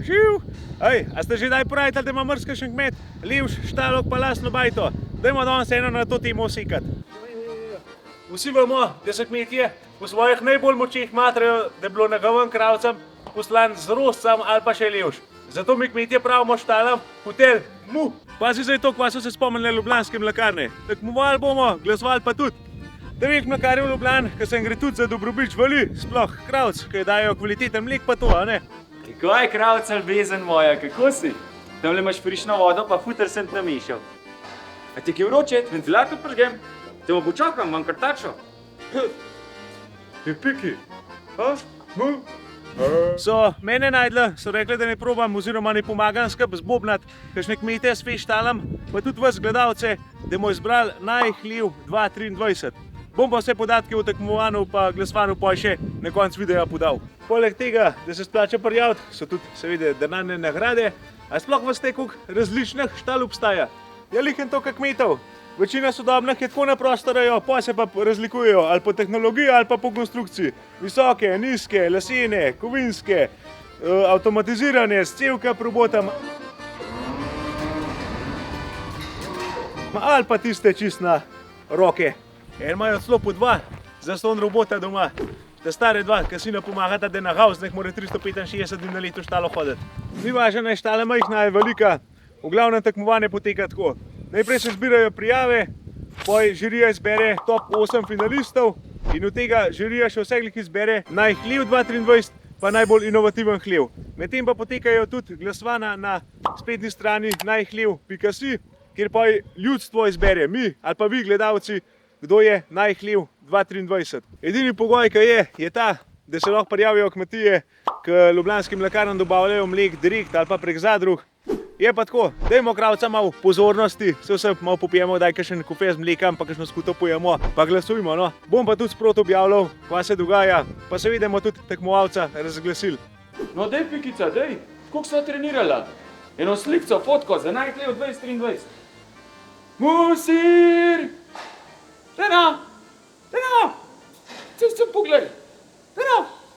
Živ! Ej, a ste že daj pravitali, da ima mrz kakšen kmet, livš, štalok pa lastno bajto? Dajmo danes eno na to temo sikati. Vsi vemo, da se kmetje v svojih najbolj močeh matrajo, da je bilo njegovim kravcem poslan z roscem ali pa še livš. Zato mi kmetje pravimo štalam hotel Mu. Pazi zdaj to, kva so se spomnili ljubljanske mlekarne. Tekmovali bomo, glasovali pa tudi. 9 mlekarjev v Ljubljani, ki se jim gre tudi za dobrobit živali, sploh kravc, ki dajo kvaliteten mlek pa to, a ne? Kako je kravca ljubezen moja, kako si? Tamle imaš frišno vodo, pa futer sem namešal. A ti je vroče, ventilator prižgem? Te mu počakam, imam kartačo. Je piki. So mene najdli, so rekli, da ne probam oziroma ne pomagam skrb zbobnat kakšne kmete s feštalom, pa tudi vas gledalce, da bomo izbrali najhljiv 2023. Bom pa vse podatke o tekmovanju pa glasovanju pa še na koncu videa podal. Poleg tega, da se splača prijaviti, so tudi seveda denarne nagrade, a sploh veste, koliko različnih štal obstaja. Je lihen toliko kmetov. Večina sodobnih je tako na prostorajo, pa se pa razlikujejo ali po tehnologiji ali pa po konstrukciji. Visoke, nizke, lesene, kovinske, avtomatizirane, s cevka robotom. Ali pa tiste čist na roke. En imajo celo po dva zaslon robota doma. Ta stare dva, ki si ne pomagata, da na hausnek mora 365 dni na leto štalo hoditi. Ni važno, naj štala majhna je velika, v glavnem tekmovanje poteka tako. Najprej se zbirajo prijave, potem žirija izbere top 8 finalistov in od tega žirija še vseh izbere najhljiv 2023 pa najbolj inovativen hljev. Medtem pa potekajo tudi glasovanja na spletni strani najhljiv.si, kjer pa ljudstvo izbere, mi ali pa vi gledalci, kdo je najhljiv 2023. Edini pogoj, ki je ta, da se lahko prijavijo kmetije, ki ljubljanskim mlekarnam dobavljajo mlek direkt ali pa prek zadrug. Je pa tako, dajmo kravca malo pozornosti, se vse malo popijemo, daj kakšen kofe z mlekom, pa kakšno skuto pojemo, pa glasujmo, no. Bom pa tudi sproti objavljal, kva se dogaja, pa se vidimo tudi tekmovalca razglasili. No dej, Pikica, dej, koliko sva trenirala? Eno slikco, fotko za najhljiv 2023. Musir! Tena!